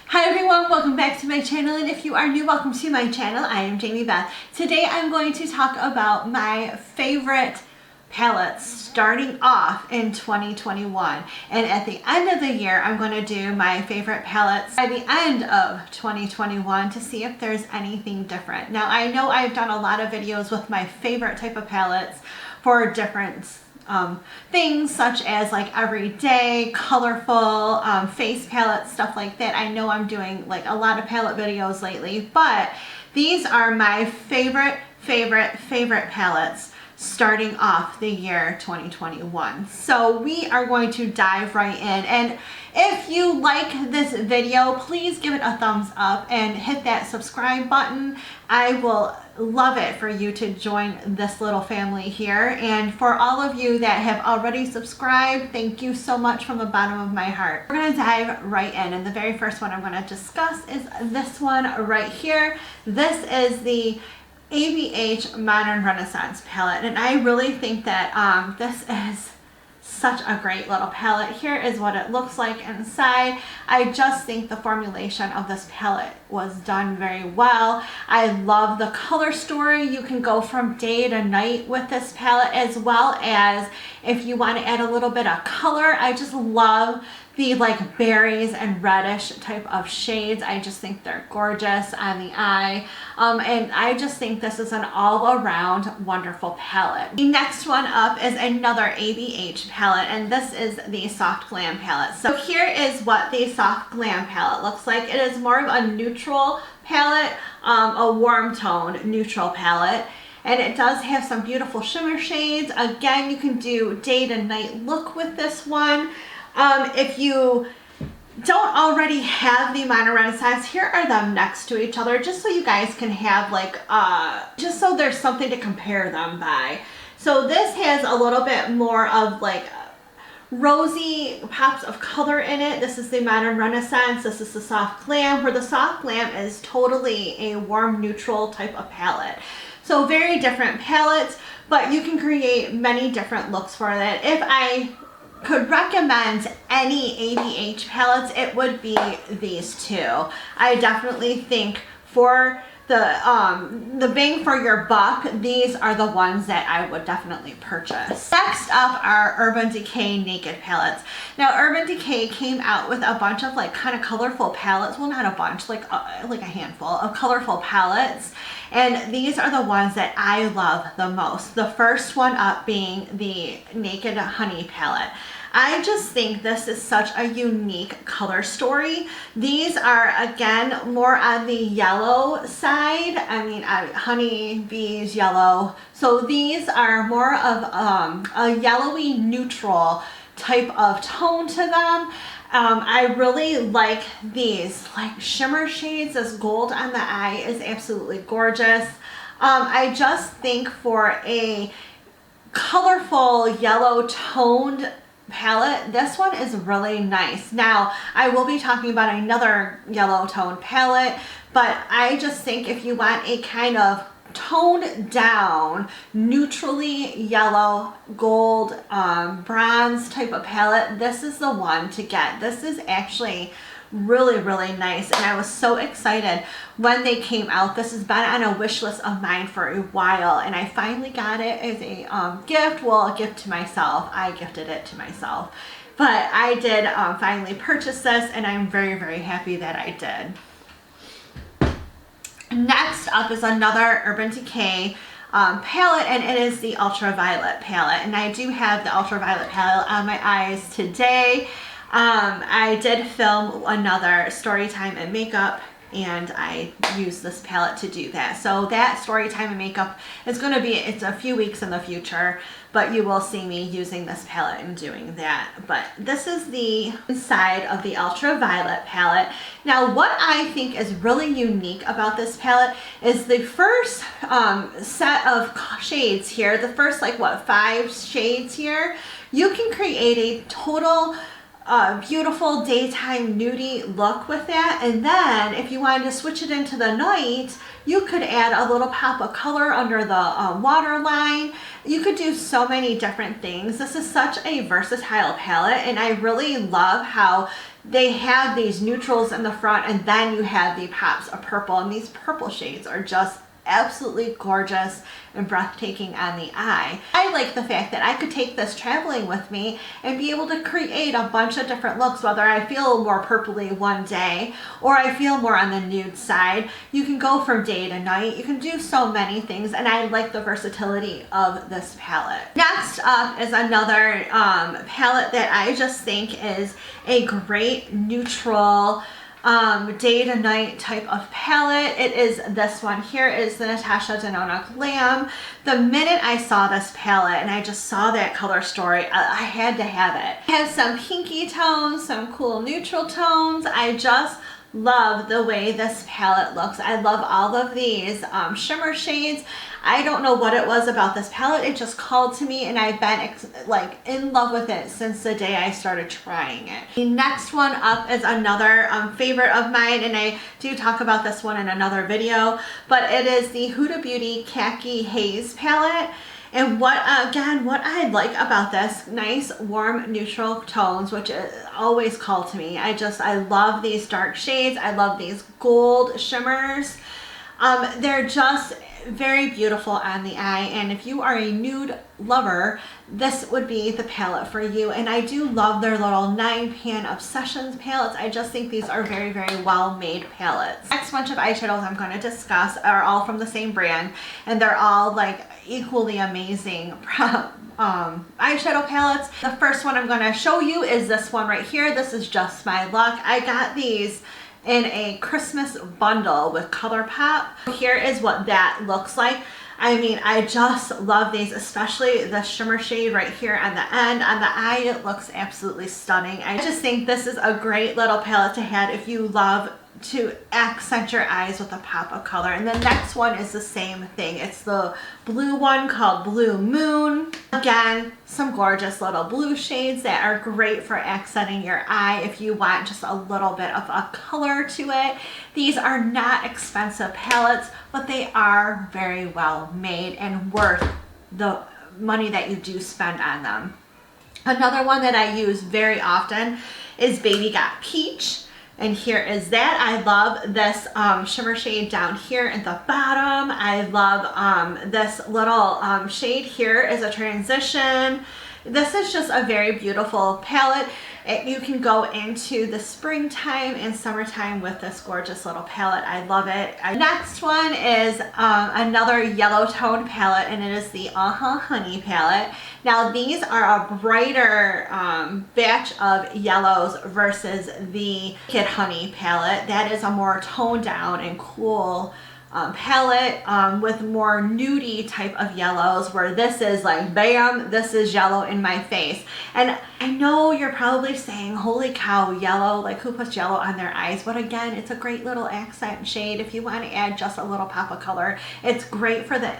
Hi everyone, welcome back to my channel, and if you are new, welcome to my channel. I am Jamie Beth. Today I'm going to talk about my favorite palettes starting off in 2021, and at the end of the year I'm going to do my favorite palettes by the end of 2021 to see if there's anything different. Now I know I've done a lot of videos with my favorite type of palettes for different things such as like everyday, colorful, face palettes, stuff like that. I know I'm doing like a lot of palette videos lately, but these are my favorite palettes starting off the year 2021. So we are going to dive right in, and if you like this video, please give it a thumbs up and hit that subscribe button. I will love it for you to join this little family here, and for all of you that have already subscribed, thank you so much from the bottom of my heart. We're going to dive right in, and the very first one I'm going to discuss is this one right here. This is the ABH Modern Renaissance palette, and I really think that this is such a great little palette. Here is what it looks like inside. I just think the formulation of this palette was done very well. I love the color story. You can go from day to night with this palette, as well as if you want to add a little bit of color. I just love the like berries and reddish type of shades. I just think they're gorgeous on the eye, and I just think this is an all-around wonderful palette. The next one up is another ABH palette, and this is the Soft Glam palette. So here is what the Soft Glam palette looks like. It is more of a neutral palette, a warm tone neutral palette. And it does have some beautiful shimmer shades. Again, you can do day to night look with this one. If you don't already have the Modern Renaissance, here are them next to each other, just so you guys can have like, just so there's something to compare them by. So this has a little bit more of like rosy pops of color in it. This is the Modern Renaissance. This is the Soft Glam, where the Soft Glam is totally a warm neutral type of palette. So very different palettes, but you can create many different looks for that. If I could recommend any ABH palettes, it would be these two. I definitely think for the bang for your buck, these are the ones that I would definitely purchase. Next up are Urban Decay Naked palettes. Now Urban Decay came out with a bunch of like kind of colorful palettes. Well, not a bunch, like a handful of colorful palettes. And these are the ones that I love the most. The first one up being the Naked Honey palette. I just think this is such a unique color story. These are, again, more on the yellow side. I mean, honey, bees, yellow. So these are more of a yellowy neutral type of tone to them. I really like these like shimmer shades. This gold on the eye is absolutely gorgeous. I just think for a colorful yellow toned palette, this one is really nice. Now I will be talking about another yellow tone palette, but I just think if you want a kind of toned down, neutrally yellow, gold, bronze type of palette, this is the one to get. This is actually really nice, and I was so excited when they came out. This has been on a wish list of mine for a while, and I finally got it as a gift. Well, a gift to myself. I gifted it to myself, but I did finally purchase this, and I'm very happy that I did. Next up is another Urban Decay palette, and it is the Ultraviolet palette, and I do have the Ultraviolet palette on my eyes today. I did film another story time and makeup, and I used this palette to do that. So that story time and makeup is going to be, it's a few weeks in the future, but you will see me using this palette and doing that. But this is the inside of the Ultraviolet palette. Now what I think is really unique about this palette is the first set of shades here, the first like what, 5 shades here, you can create a total beautiful daytime nudie look with that. And then if you wanted to switch it into the night, you could add a little pop of color under the waterline. You could do so many different things. This is such a versatile palette, and I really love how they have these neutrals in the front, and then you have the pops of purple, and these purple shades are just absolutely gorgeous and breathtaking on the eye. I like the fact that I could take this traveling with me and be able to create a bunch of different looks, whether I feel more purpley one day or I feel more on the nude side. You can go from day to night. You can do so many things, and I like the versatility of this palette. Next up is another palette that I just think is a great neutral day to night type of palette. It is this one here. Is the Natasha Denona Glam. The minute I saw this palette and I just saw that color story, I had to have it. It has some pinky tones, some cool neutral tones. I just love the way this palette looks. I love all of these shimmer shades. I don't know what it was about this palette. It just called to me, and I've been like in love with it since the day I started trying it. The next one up is another favorite of mine, and I do talk about this one in another video, but it is the Huda Beauty Khaki Haze palette. And what I like about this, nice warm neutral tones, which always call to me. I love these dark shades. I love these gold shimmers. They're just very beautiful on the eye, and if you are a nude lover, this would be the palette for you. And I do love their little 9-pan Obsessions palettes. I just think these are very, very well made palettes. Next bunch of eyeshadows I'm going to discuss are all from the same brand, and they're all like equally amazing eyeshadow palettes. The first one I'm going to show you is this one right here. This is Just My Luck. I got these in a Christmas bundle with ColourPop. Here is what that looks like. I mean, I just love these, especially the shimmer shade right here on the end. On the eye, it looks absolutely stunning. I just think this is a great little palette to have if you love to accent your eyes with a pop of color. And the next one is the same thing. It's the blue one called Blue Moon. Again, some gorgeous little blue shades that are great for accenting your eye if you want just a little bit of a color to it. These are not expensive palettes, but they are very well made and worth the money that you do spend on them. Another one that I use very often is Baby Got Peach. And here is that. I love this shimmer shade down here at the bottom. I love this little shade here is a transition. This is just a very beautiful palette. You can go into the springtime and summertime with this gorgeous little palette. I love it. Next one is another yellow tone palette, and it is the Honey palette. Now these are a brighter batch of yellows versus the Kid Honey palette. That is a more toned down and cool palette with more nudie type of yellows, where this is like, bam, this is yellow in my face. And I know you're probably saying, holy cow, yellow, like who puts yellow on their eyes? But again, it's a great little accent shade if you want to add just a little pop of color. It's great for the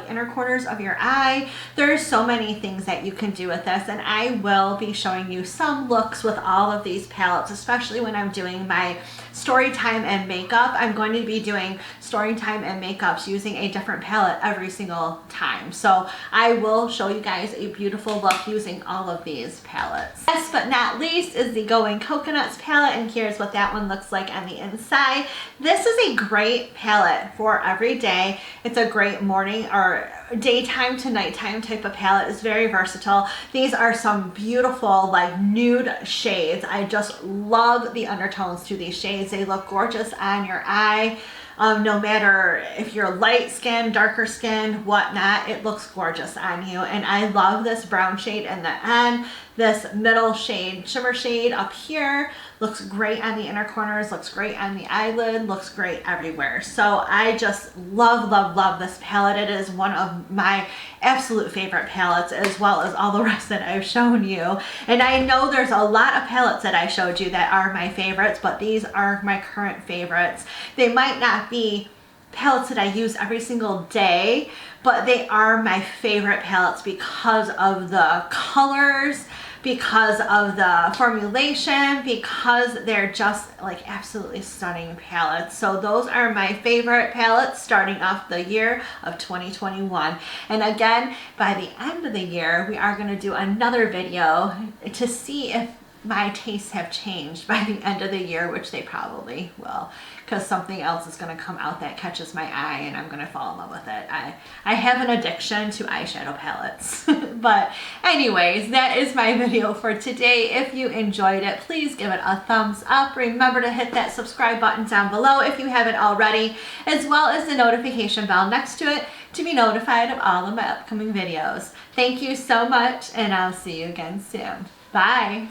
inner corners of your eye. There's so many things that you can do with this, and I will be showing you some looks with all of these palettes, especially when I'm doing my story time and makeup. I'm going to be doing story time and makeups using a different palette every single time. So I will show you guys a beautiful look using all of these palettes. Last but not least is the Going Coconuts palette, and here's what that one looks like on the inside. This is a great palette for every day. It's a great morning or daytime to nighttime type of palette. It's very versatile. These are some beautiful like nude shades. I just love the undertones to these shades. They look gorgeous on your eye. No matter if you're light skin, darker skin, whatnot, it looks gorgeous on you. And I love this brown shade in the end. This middle shade, shimmer shade up here, looks great on the inner corners, looks great on the eyelid, looks great everywhere. So I just love, love, love this palette. It is one of my absolute favorite palettes, as well as all the rest that I've shown you. And I know there's a lot of palettes that I showed you that are my favorites, but these are my current favorites. They might not be palettes that I use every single day, but they are my favorite palettes because of the colors, because of the formulation, because they're just like absolutely stunning palettes. So those are my favorite palettes starting off the year of 2021. And again, by the end of the year, we are going to do another video to see if my tastes have changed by the end of the year, which they probably will, because something else is going to come out that catches my eye and I'm going to fall in love with it. I have an addiction to eyeshadow palettes. But anyways, that is my video for today. If you enjoyed it, please give it a thumbs up. Remember to hit that subscribe button down below if you haven't already, as well as the notification bell next to it to be notified of all of my upcoming videos. Thank you so much, and I'll see you again soon. Bye.